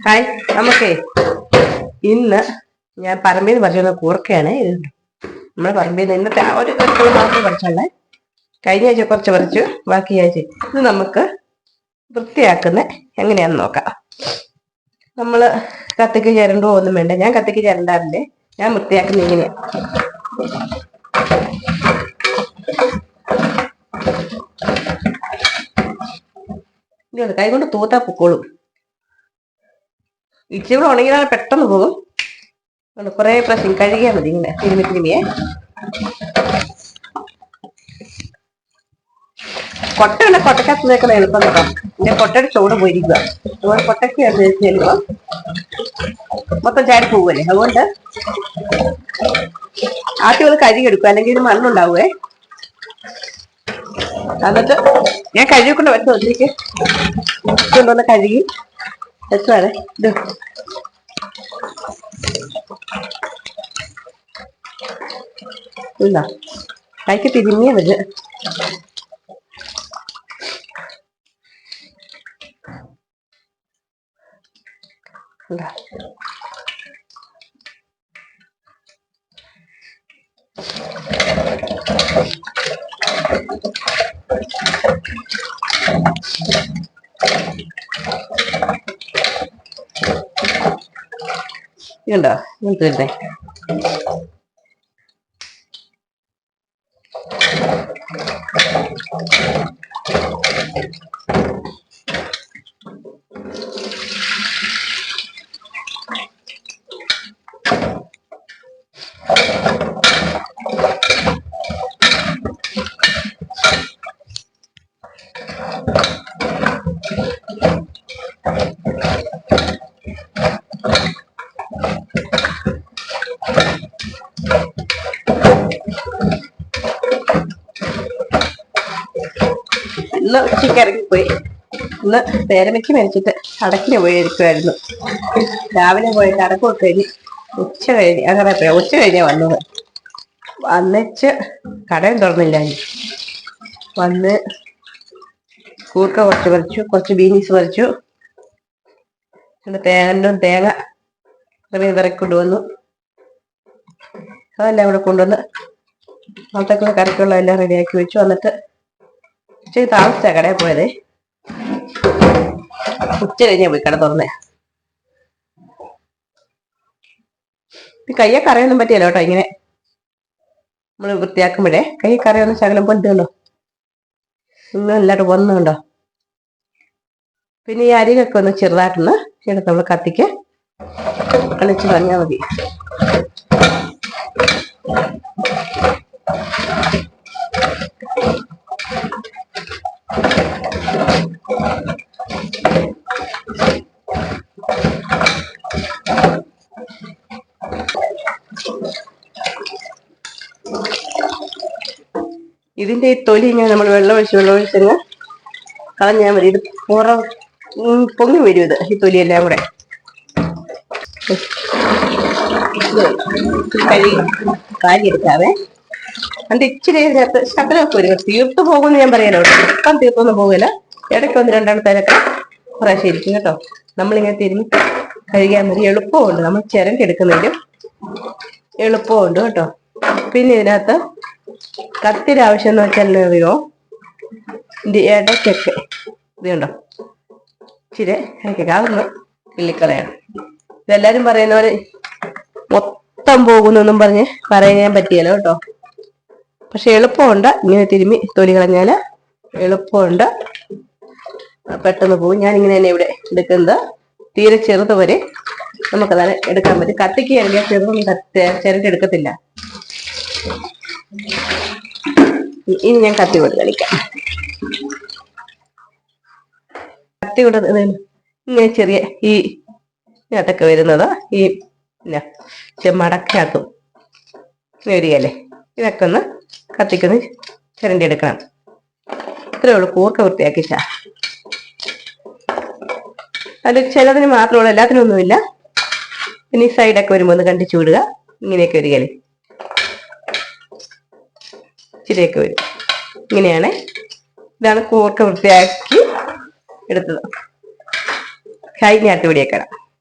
Hi, നമുക്കേ ഇന്ന് ഞാൻ പറമ്പിൽ നിന്ന് പറിച്ചുള്ള കൂർക്കയാണ്. ഇത് നമ്മുടെ പറമ്പിൽ നിന്ന് ഇന്നത്തെ ഒരു മാത്രമേ പറിച്ചുള്ളേ. കഴിഞ്ഞ ആഴ്ച കുറച്ച് പറിച്ചു, ബാക്കി ആഴ്ച ഇത് നമുക്ക് വൃത്തിയാക്കുന്ന എങ്ങനെയാന്ന് നോക്കാം. നമ്മൾ കത്തിക്ക് ചിരണ്ടോ ഒന്നും വേണ്ട. ഞാൻ കത്തിക്ക് ചിരണ്ടാറില്ലേ, ഞാൻ വൃത്തിയാക്കുന്ന ഇങ്ങനെയാ. ഇനി കൈ കൊണ്ട് തൂത്താ പൊക്കോളും. ഇച്ചിരി കൂടെ ഉണങ്ങിയാൽ പെട്ടെന്ന് പോകും. കുറെ പ്രാവശ്യം കഴുകിയാൽ മതി. ഇങ്ങനെ തിരുമിയെ കൊട്ടയുള്ള കൊട്ടക്കകത്ത് നിൽക്കുന്ന എളുപ്പം നോക്കാം. പിന്നെ കൊട്ടയുടെ ചൂട് പോയിരിക്കുക. അതുപോലെ കൊട്ടയ്ക്ക് ചെല്ലുമ്പോ മൊത്തം ചാടി പോകുമല്ലേ. അതുകൊണ്ട് ആദ്യം അത് കഴുകിയെടുക്കുക, അല്ലെങ്കിൽ ഇത് മണ്ണുണ്ടാവുമേ. എന്നിട്ട് ഞാൻ കഴുകിക്കൊണ്ട് വെച്ച് ഒത്തിരിക്ക് കൊണ്ടുവന്ന് കഴുകി വെച്ചാണ് ഇത്. ഇല്ല, കൈക്ക് തിരിഞ്ഞേ വരും. ഇതുണ്ടോ ഇങ്ങനത്തെ വരുന്നേ. ഇന്ന് ഉച്ചയ്ക്ക് ഇറങ്ങിപ്പോയി. ഇന്ന് പേരമയ്ക്ക് മേടിച്ചിട്ട് അടക്കിന് പോയിരിക്കുമായിരുന്നു. രാവിലെ പോയിട്ട് അടക്കമൊക്കെ കഴിഞ്ഞ് ഉച്ച കഴിഞ്ഞാ വന്നത്. വന്നിച്ച് കടയും തുറന്നില്ല. വന്ന് കൂർക്ക കുറച്ച് പറിച്ചു, കുറച്ച് ബീനീസ് പറിച്ചു, തേങ്ങ വിറക്കി കൊണ്ടുവന്നു. അതെല്ലാം ഇവിടെ കൊണ്ടുവന്ന് അവിടത്തേക്കുള്ള കറിക്കുള്ള എല്ലാം റെഡിയാക്കി വെച്ചു. എന്നിട്ട് ഇച്ചിരി താമസിച്ചാ കടയിൽ പോയതേ. ഉച്ച കഴിഞ്ഞാ പോയി കട തുറന്നേ. കയ്യൊക്കെ അറിയൊന്നും പറ്റിയല്ലോ കേട്ടോ. ഇങ്ങനെ നമ്മൾ വൃത്തിയാക്കുമ്പോഴേ കയ്യൊക്കെ അറിയാവുന്ന ശകലം പൊന്തുണ്ടോ, ഇന്നും എല്ലാവരും വന്നുണ്ടോ. പിന്നെ ഈ അരികൊക്കെ ഒന്ന് ചെറുതായിട്ടൊന്ന് എടുത്ത് നമ്മൾ കത്തിക്ക് കളിച്ച് പറഞ്ഞാൽ മതി. ഇതിന്റെ ഈ തൊലി ഇങ്ങനെ നമ്മൾ വെള്ളമൊഴിച്ചങ്ങ് കളഞ്ഞാൽ മതി. ഇത് പൊങ്ങി വരും. ഇത് ഈ തൊലിയെല്ലാം കൂടെ കഴുകി കാലിയെടുക്കാവേ. അതിന്റെ ഇച്ചിരി ഇതിനകത്ത് ശകലമൊക്കെ വരും. തീർത്തു പോകുമെന്ന് ഞാൻ പറയാലോ. ഇപ്പം തീർത്തൊന്നും പോകില്ല. ഇടയ്ക്ക് ഒന്ന് രണ്ടാമത്തേലൊക്കെ പ്രാവശ്യം ഇരിക്കും കേട്ടോ. നമ്മളിങ്ങനെ തിരിഞ്ഞ് കഴുകിയാൽ മതി. എളുപ്പമുണ്ട്, നമ്മൾ ചിരണ്ടെടുക്കുന്നതിലും എളുപ്പമുണ്ട് കേട്ടോ. പിന്നെ ഇതിനകത്ത് കത്തിയുടെ ആവശ്യം എന്ന് വെച്ചാൽ അറിയോ, ഇതിന്റെ ഇടയ്ക്കൊക്കെ ഇത് കണ്ടോ ഇച്ചിരി ഇടയ്ക്കൊക്കെ അതൊന്ന് കിള്ളിക്കളയാണ്. ഇതെല്ലാരും പറയുന്ന പോലെ മൊത്തം പോകുന്നൊന്നും പറഞ്ഞ് പറയാൻ പറ്റിയല്ലോ കേട്ടോ. പക്ഷെ എളുപ്പമുണ്ട്. ഇങ്ങനെ തിരുമ്മി തൊലി കളഞ്ഞാല് എളുപ്പമുണ്ട്, പെട്ടെന്ന് പോകും. ഞാനിങ്ങനെ തന്നെ ഇവിടെ എടുക്കുന്നത്. തീരെ ചെറുത് വരെ നമുക്കതാണ് എടുക്കാൻ പറ്റും. കത്തിക്ക് ഇറങ്ങിയാൽ ചെറുതൊന്നും ചിരണ്ടെടുക്കത്തില്ല. ഇനി ഞാൻ കത്തി കൊണ്ട് കളിക്കാം. കത്തി കൊണ്ട് ഇങ്ങനെ ചെറിയ ഈ ഇതിനകത്തൊക്കെ വരുന്നത് ഈ മടക്കകത്തും വരികയല്ലേ. ഇതൊക്കെ ഒന്ന് കത്തിക്കൊന്ന് ചിരണ്ടി എടുക്കണം. ഇത്രയേ ഉള്ളൂ കൂർക്ക വൃത്തിയാക്കിച്ചാ. അത് ചിലതിന് മാത്രമേ ഉള്ളൂ, എല്ലാത്തിനും ഒന്നുമില്ല. പിന്നെ ഈ സൈഡൊക്കെ വരുമ്പോൾ ഒന്ന് കണ്ടിച്ചു വിടുക. ഇങ്ങനെയൊക്കെ വരികയല്ലേ, ഇച്ചിരിയൊക്കെ വരും. ഇങ്ങനെയാണ്. ഇതാണ് കൂർക്ക വൃത്തിയാക്കി എടുത്തത്. കഴിഞ്ഞ അടുത്ത വീഡിയോ കാണാം.